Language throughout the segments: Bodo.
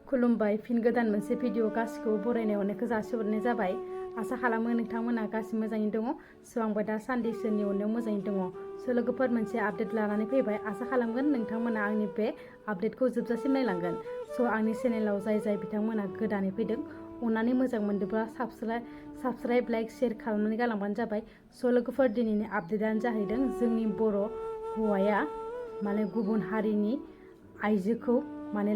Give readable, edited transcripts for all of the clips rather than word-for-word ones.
खुलुमबाय फिन गोदान मोनसे भिडिअ गासिखौबो बरायनाय अननायखौ जासिहरनाय जाबाय। आसा खालामो नोंथांमोना गासिबो मोजाङैनो दङ। स' आंबो दा सानदैसोनि अननायाव मोजाङैनो दङ। स' लोगोफोर मोनसे आपडेट लानानै फैबाय। आसा खालामगोन नोंथांमोना आंनि बे आपडेटखौ जोबजासिम नायलांगोन। स' आंनि चेनेलाव जाय बिथांमोना गोदानै फैदों अननानै मोजां मोनदोंब्ला साबस्क्राइब लाइक शेयार खालामनानै गालांबानो जाबाय। स' लोगोफोर दिनैनि आपडेटआनो जाहैदों जोंनि बर' हौवाया गुबुन हारिनि आइजोखौ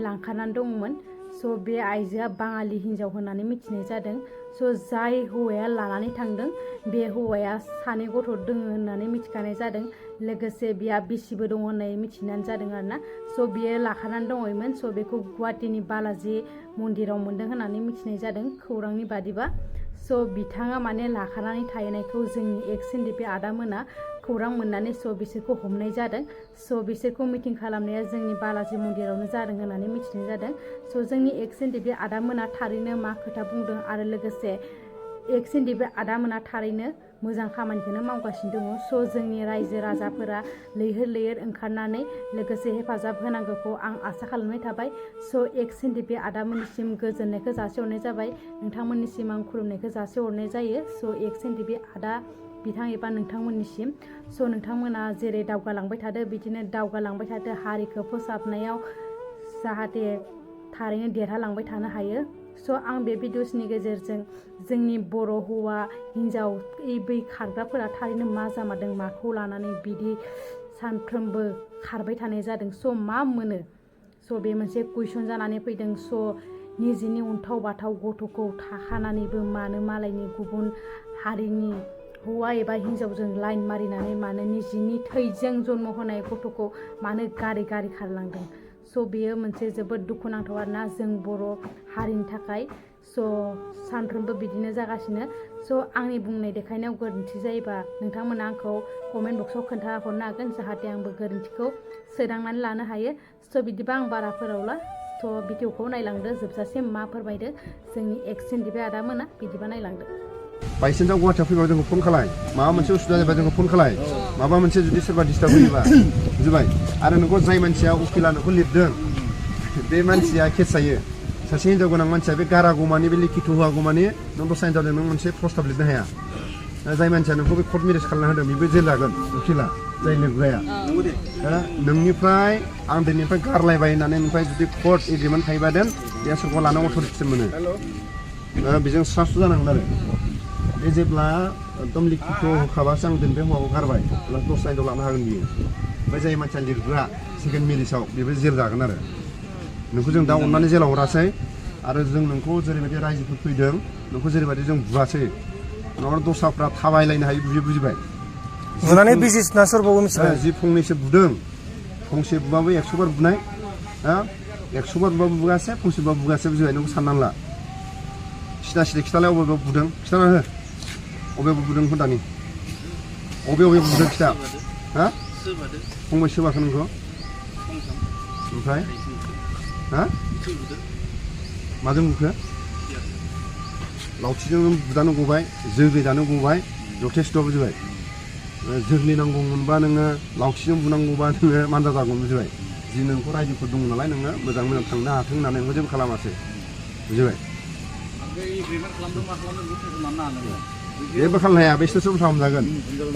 लांखारनानै दंमोन। स' बे आइजोआ बाङालि हिन्जाव होननानै मिथिनाय जादों। स' जाय हौवाया लानानै थांदों बे हौवाया सानै गथ' दङ होननानै मिथिखानाय जादों। लोगोसे बिहा बिसिबो दङ होननानै मिथिनाय जादों आरोना। स' बियो लाखानानै दङमोन। स' बेखौ गुवाहाटीनि बालाजी मन्दिराव मोन्दों होननानै मिथिनाय जादों खौरांनि बादिबा। स' बिथाङा लाखानानै थाहैनायखौ जोंनि एक्स एनडिपि आदामोना खौरां मोननानै बिसोरखौ हमनाय जादों। स' बिसोरखौ मिटिं खालामनाया जोंनि बालाजी मन्दिरावनो जादों होननानै मिथिनाय जादों। स' जोंनि एक्स एनडिपि आदामोना थारैनो मा खोथा बुंदों आरो लोगोसे एक्स एनडिपि आदामोना थारैनो मोजां खामानिखौनो मावगासिनो दङ। स' जोंनि रायजो राजाफोरा लैहोर ओंखारनानै लोगोसे हेफाजाब होनांगौखौ आं आसा खालामनाय थाबाय। स' एक्स एनडिपि आदामोननिसिम गोजोननायखौ जासिहरनाय जाबाय। नोंथांमोननिसिम आं खुलुमनायखौ जासिहरनाय जायो। स' एक्स एनडिपि आदा बिथां एबा नोंथांमोननिसिम। स' नोंथांमोना जेरै दावगालांबाय थादो बिदिनो दावगालांबाय थादो। हारिखौ फोसाबनायाव जाहाथे थारैनो देरहालांबाय थानो हायो। स' आं बे भिडिअसनि गेजेरजों जोंनि बर' हौवा हिन्जाव बै खारग्राफोरा थारैनो मा जामारदों, माखौ लानानै बिदि सानफ्रोमबो खारबाय थानाय जादों। स' मा मोनो? स' बे मोनसे कुइसन जानानै फैदों। स' निजेनि उन्थाव बाथाव गथ'खौ थाखानानैबो मानो मालायनि गुबुन हारिनि हौवा एबा हिन्जावजों लाइन मारिनानै मानो निजेनि थैजों जन्म होनाय गथ'खौ मानो गारि खारलांदों? स' बेयो मोनसे जोबोद दुखुनांथाव आरोना जों बर' हारिनि थाखाय। स' सानफ्रोमबो बिदिनो जागासिनो। स' आंनि बुंनाय देखायनायाव गोरोन्थि जायोबा नोंथांमोना आंखौ कमेन्ट बक्सआव खोन्थाहरनो हागोन जाहाथे आंबो गोरोन्थिखौ सोदांनानै लानो हायो। स' बिदिबा आं बारा फोरावला। स' भिडिअखौ नायलांदो जोबजासिम मा फोरमायदो जोंनि एक्स एनडिपि आदामोना। बिदिबा नायलांदो। बायसेन्सआव गुवाहाटीयाव फैबा जोंखौ फन खालाय। माबा मोनसे उसुबिदा जायोबा जोंखौ फन खालाय। माबा मोनसे जुदि सोरबा डिस्टार्ब होयोबा बुजिबाय। आरो नोंखौ जाय मानसिया उकिला नोंखौ लिरदों बे मानसिया केस जायो। सासे हिन्जाव गोनां मानसिया बे गारागौमानि बे लिखित होआगौमानि नों दस्रा हिन्जावजों नों मोनसे प्रस्ताब लिरनो हाया। जाय मानसिया नोंखौ बे कर्ट मेरेज खालामना होदों बेबो जेल जागोन उकिला जाय लिरग्राया। नोंनिफ्राय आं दिनैनिफ्राय गारलायबाय होननानै नोंनिफ्राय जुदि कर्ट एग्रिमेन्ट थायोबा देन बे सोरखौ लानांगौ अथ'रिटि मोनो। बेजों स्रां जानांगोन आरो बे जेब्ला एकदम लिखित होखाबासो आं दिनैनिफ्राय हौवाखौ गारबाय अब्ला दस्रा हिन्जाव लानो हागोन बियो। ओमफ्राय जाय मानसिया लिरग्रा सेकेन्ड मेरेजाव बेबो जेल जागोन आरो। नोंखौ जों दा अननानै जेलाव हरासै आरो जों नोंखौ जेरैबायदि रायजोफोर फैदों नोंखौ जेरैबायदि जों बुवासै नङाबा दस्राफ्रा थाबायलायनो हायो बुजिबाय। बुनानै बिजिसना सोरबाबो मिथिबाय। जि फंनैसो बुदों फंसे बुबाबो 100 बार बुनाय 100 बार बुबाबो बुगासे फंसे बुबाबो बुगासे बुजिबाय। नोंखौ साननानै ला सिदा खिथालाय अबे बुदों खिथाना हो। अबे बुदों दानि अबे बुदों खिथा फंबाय सोबाखै नोंखौ ओमफ्राय माजों बुखो? लावथिजों बुदानो गबाय जोग्लि दानो गबाय जथेस्थ' बुजिबाय। जोग्लि नांगौ मोनबा नोङो लावथिजों बुनांगौबा नोङो मानजा जागौमोन बुजिबाय। जि नोंखौ रायजोफोर दङ नालाय नोङो मोजां थांनो हाथों होननानै नोंखौ जेबो खालामासै बुजिबाय। जेबो खालामनो हाया बेसोरसो उल्था हमजागोन।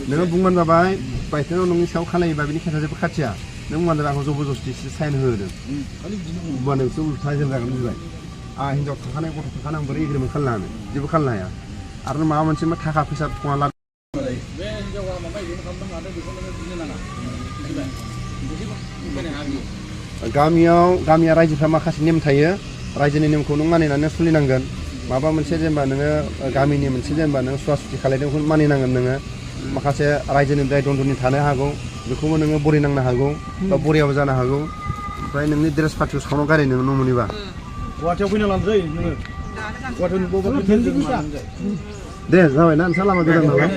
नोङो बुंबानो जाबाय बायथेनाव नोंनि सायाव खालायोबा बेनि खेथा जेबो खाथिया नों बुंबानो जाबाय आंखौ जबरदस्ति साइन होदों होमबा नोंसो उल्था जेल जागोन बुजिबाय। हिन्जाव थाखानाय गथ' थाखानाय आं बोरै एग्रिमेन्ट खालामनो हानो जेबो खालामनो हाया। आरो माबा मोनसे थाखा फैसा थङा लाब बे हिन्जावा माबा एग्रिमेन्ट खालामदों मादों बेखौ नोङो बुंनो नाङा बुजिबाय। गामिया रायजोफ्रा माखासे नेम थायो। रायजोनि नेमखौ नों मानिनानै सोलिनांगोन। माबा मोनसे जेनेबा नोङो गामिनि मोनसे जेनेबा नों सुवा सुथि खालायदोंखौ मानिनांगोन नोङो। माखासे रायजोनि दाय दन्दनि थानो हागौ बेखौबो नोङो बरिनांनो हागौ बा बरियाबो जानो हागौ। ओमफ्राय नोंनि ड्रेस पार्टिखौ सावनाव गारि नोङो न' मोनैबा गुवाहाटीयाव फैना लानोसै नोङो दे जाबाय ना नोंस्रा लामा गोजान नालाय।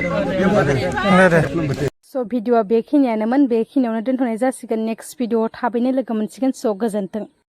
स' भिडिअआ बेखिनियानोमोन। बेखिनियावनो दोनथ'नाय जासिगोन। नेक्स्ट भिडिअआव थाबैनो लोगो मोनसिगोन। स' गोजोन्थों।